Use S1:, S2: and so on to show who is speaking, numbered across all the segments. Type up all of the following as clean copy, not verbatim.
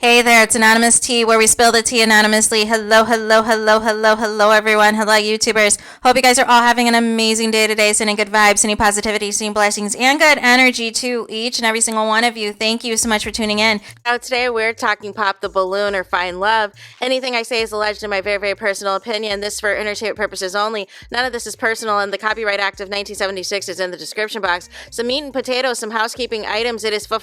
S1: Hey there, it's Anonymous Tea, where we spill the tea anonymously. Hello, hello, hello, hello, hello, everyone. Hello, YouTubers. Hope you guys are all having an amazing day today, sending good vibes, sending positivity, sending blessings, and good energy to each and every single one of you. Thank you so much for tuning in. Now, today we're talking Pop the Balloon or Find Love. Anything I say is alleged in my very, very personal opinion. This for entertainment purposes only. None of this is personal, and the Copyright Act of 1976 is in the description box. Some meat and potatoes, some housekeeping items. It is free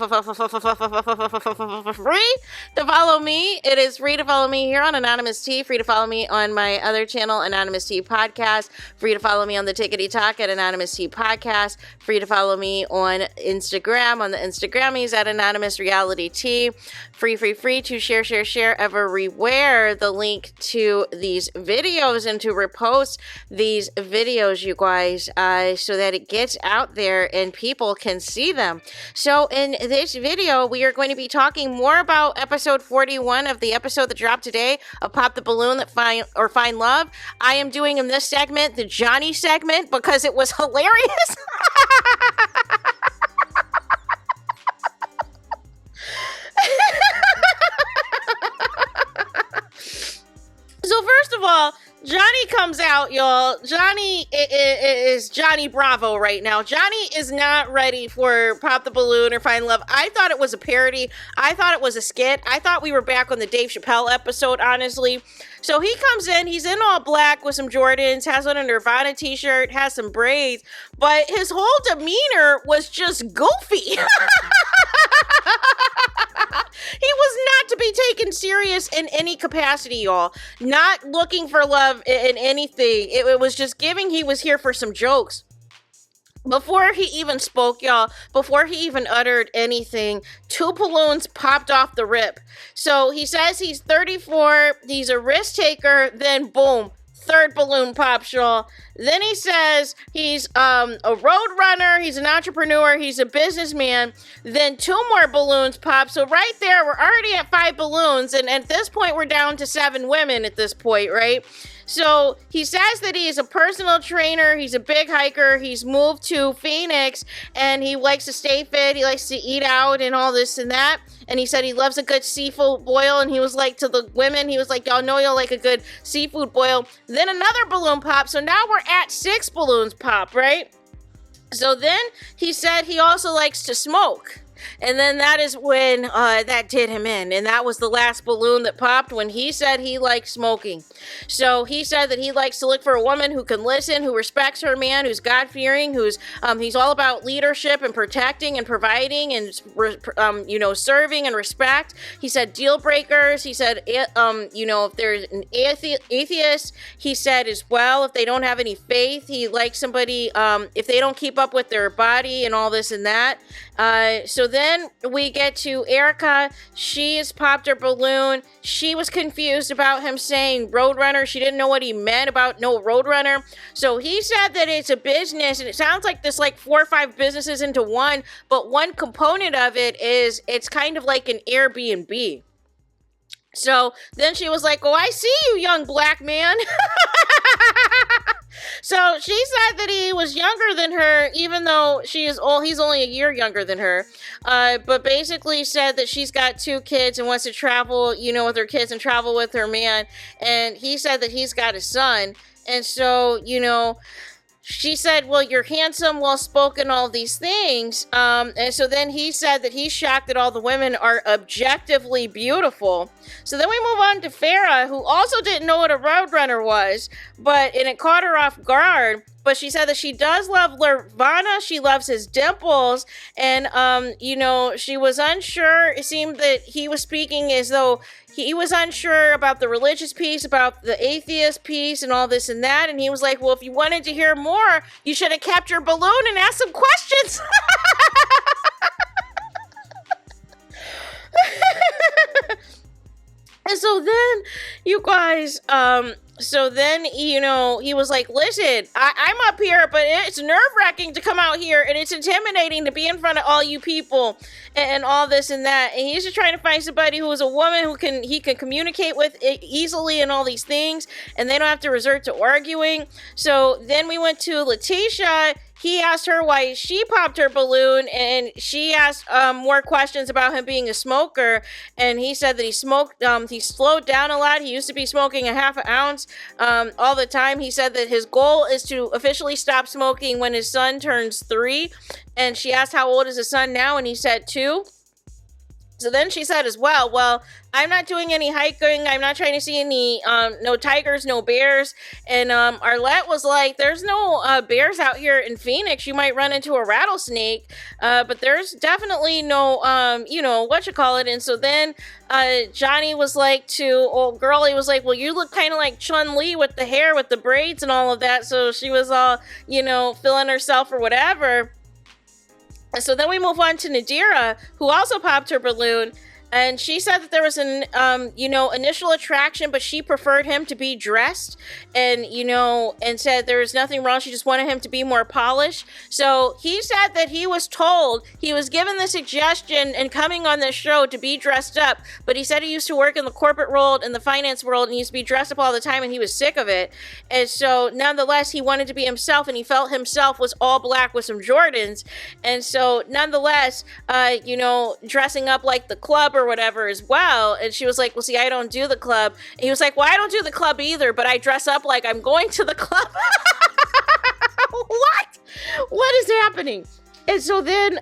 S1: to follow me. It is free to follow me here on Anonymous Tea, free to follow me on my other channel, Anonymous Tea Podcast, free to follow me on the Tickety Talk at Anonymous Tea Podcast, free to follow me on Instagram, on the Instagrammies at Anonymous Reality Tea, free to share everywhere the link to these videos and to repost these videos, you guys, so that it gets out there and people can see them. So in this video, we are going to be talking more about episode 41 of the episode that dropped today of Pop the Balloon that Find Love. I am doing in this segment the Johnny segment because it was hilarious. So first of all, Johnny comes out, y'all. Johnny is Johnny Bravo right now. Johnny is not ready for Pop the Balloon or Find Love. I thought it was a parody. I thought it was a skit. I thought we were back on the Dave Chappelle episode, honestly. So he comes in, he's in all black with some Jordans, has on a Nirvana t-shirt, has some braids, but his whole demeanor was just goofy. He was not to be taken serious in any capacity, y'all. Not looking for love in anything. It was just giving he was here for some jokes. Before he even spoke, y'all, before he even uttered anything, 2 balloons popped off the rip. So he says he's 34, he's a risk taker, then boom, 3rd balloon pops, y'all. Then he says he's a road runner, he's an entrepreneur, he's a businessman. Then 2 more balloons pop. So right there, we're already at 5 balloons. And at this point, we're down to 7 women at this point, right? So he says that he is a personal trainer, he's a big hiker, he's moved to Phoenix, and he likes to stay fit, he likes to eat out and all this and that. And he said he loves a good seafood boil, and he was like to the women, he was like, y'all know you'll like a good seafood boil. Then another balloon popped, so now we're at 6 balloons pop, right? So then he said he also likes to smoke. And then that is when that did him in. And that was the last balloon that popped when he said he liked smoking. So he said that he likes to look for a woman who can listen, who respects her man, who's God-fearing, who's he's all about leadership and protecting and providing and serving and respect. He said deal breakers. He said if there's an atheist, he said as well, if they don't have any faith, he likes somebody if they don't keep up with their body and all this and that. So then we get to Erica. She has popped her balloon. She was confused about him saying Roadrunner. She didn't know what he meant about no Roadrunner. So he said that it's a business, and it sounds like there's like 4 or 5 businesses into one, but one component of it is it's kind of like an Airbnb. So then she was like, oh, I see you, young black man. So she said that he was younger than her, even though he's only a year younger than her. But basically said that she's got 2 kids and wants to travel, with her kids and travel with her man. And he said that he's got a son. And so, she said, well, you're handsome, well-spoken, all these things. And so then he said that he's shocked that all the women are objectively beautiful. So then we move on to Farrah, who also didn't know what a roadrunner was, and it caught her off guard. But she said that she does love Nirvana. She loves his dimples. And, she was unsure. It seemed that he was speaking as though he was unsure about the religious piece, about the atheist piece, and all this and that. And he was like, well, if you wanted to hear more, you should have kept your balloon and asked some questions. And so then, you guys, he was like, listen, I'm up here, but it's nerve-wracking to come out here, and it's intimidating to be in front of all you people and all this and that. And he's just trying to find somebody who is a woman who he can communicate with easily and all these things, and they don't have to resort to arguing. So then we went to Letitia. he asked her why she popped her balloon, and she asked more questions about him being a smoker, and he said that he smoked, he slowed down a lot. He used to be smoking a half an ounce all the time. He said that his goal is to officially stop smoking when his son turns 3, and she asked how old is his son now, and he said 2. So then she said as well, I'm not doing any hiking. I'm not trying to see any, no tigers, no bears. And Arlette was like, there's no bears out here in Phoenix. You might run into a rattlesnake, but there's definitely no, you know, whatchamacallit. And so then Johnny was like to old girl, he was like, well, you look kind of like Chun-Li with the hair, with the braids and all of that. So she was all, you know, feeling herself or whatever. So then we move on to Nadira, who also popped her balloon, and she said that there was an, you know, initial attraction, but she preferred him to be dressed, and, you know, and said there was nothing wrong. She just wanted him to be more polished. So he said that he was told, he was given the suggestion and coming on this show to be dressed up, but he said he used to work in the corporate world, in the finance world, and he used to be dressed up all the time, and he was sick of it. And so nonetheless, he wanted to be himself, and he felt himself was all black with some Jordans. And so nonetheless, you know, dressing up like the club or whatever as well. And she was like, well, see, I don't do the club. And he was like, well, I don't do the club either, but I dress up like I'm going to the club. What is happening? And so then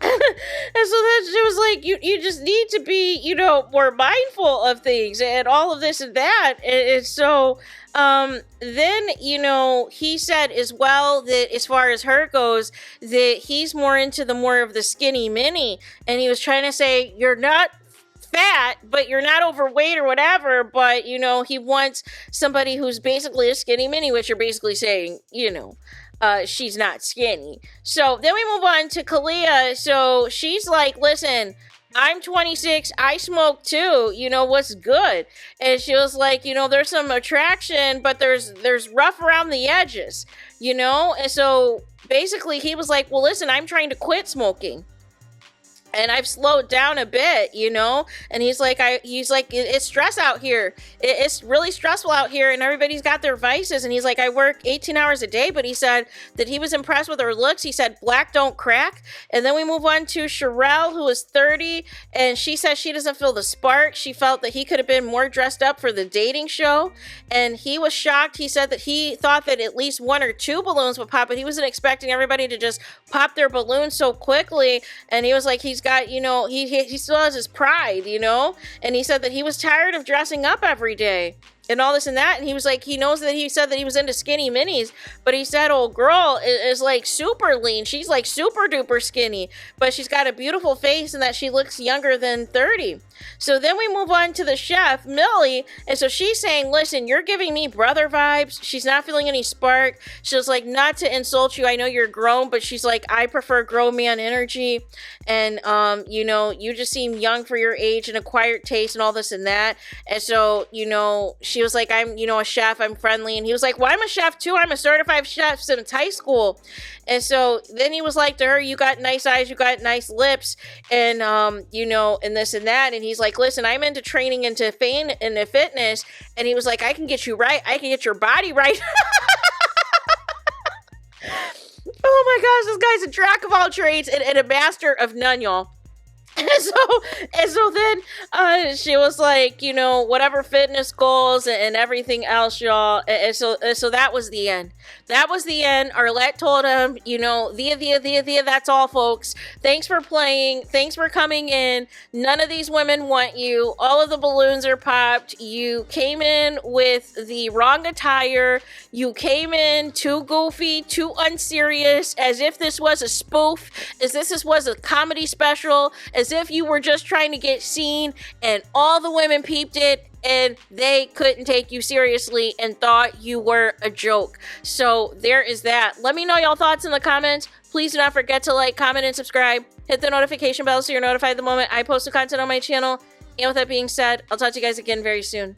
S1: and so then she was like, you just need to be, you know, more mindful of things and all of this and that. And so then, you know, he said as well that as far as her goes, that he's more into more of the skinny mini. And he was trying to say, you're not fat, but you're not overweight or whatever. But, you know, he wants somebody who's basically a skinny mini, which you're basically saying, you know, she's not skinny. So then we move on to Kalia. So she's like, listen, I'm 26. I smoke too. You know, what's good? And she was like, you know, there's some attraction, but there's rough around the edges, you know? And so basically he was like, well, listen, I'm trying to quit smoking. And I've slowed down a bit, you know? And he's like, it's stress out here. It's really stressful out here, and everybody's got their vices. And he's like, I work 18 hours a day, but he said that he was impressed with her looks. He said, black don't crack. And then we move on to Sherelle, who is 30, and she says she doesn't feel the spark. She felt that he could have been more dressed up for the dating show. And he was shocked. He said that he thought that at least 1 or 2 balloons would pop, but he wasn't expecting everybody to just pop their balloons so quickly. And he was like, he's got, you know, he still has his pride, you know, and he said that he was tired of dressing up every day and all this and that. And he was like, he knows that he said that he was into skinny minis, but he said old girl is like super lean. She's like super duper skinny, but she's got a beautiful face and that she looks younger than 30. So then we move on to the chef, Millie. And so she's saying, listen, you're giving me brother vibes. She's not feeling any spark. She was like, not to insult you, I know you're grown, but she's like, I prefer grown man energy. And, you know, you just seem young for your age and acquired taste and all this and that. And so, you know, she was like, I'm, you know, a chef, I'm friendly. And he was like, well, I'm a chef too. I'm a certified chef since high school. And so then he was like to her, you got nice eyes, you got nice lips, and, you know, and this and that. And he's like, listen, I'm into training, into fitness. And he was like, I can get you right. I can get your body right. Oh my gosh, this guy's a jack of all trades and a master of none, y'all. And so then she was like, you know, whatever fitness goals and everything else, y'all. And so that was the end. That was the end. Arlette told him, you know, Thea, that's all, folks. Thanks for playing. Thanks for coming in. None of these women want you. All of the balloons are popped. You came in with the wrong attire. You came in too goofy, too unserious, as if this was a spoof, as if this was a comedy special, as if you were just trying to get seen, and all the women peeped it and they couldn't take you seriously and thought you were a joke. So there is that. Let me know y'all thoughts in the comments. Please do not forget to like, comment, and subscribe. Hit the notification bell so you're notified the moment I post new content on my channel. And with that being said, I'll talk to you guys again very soon.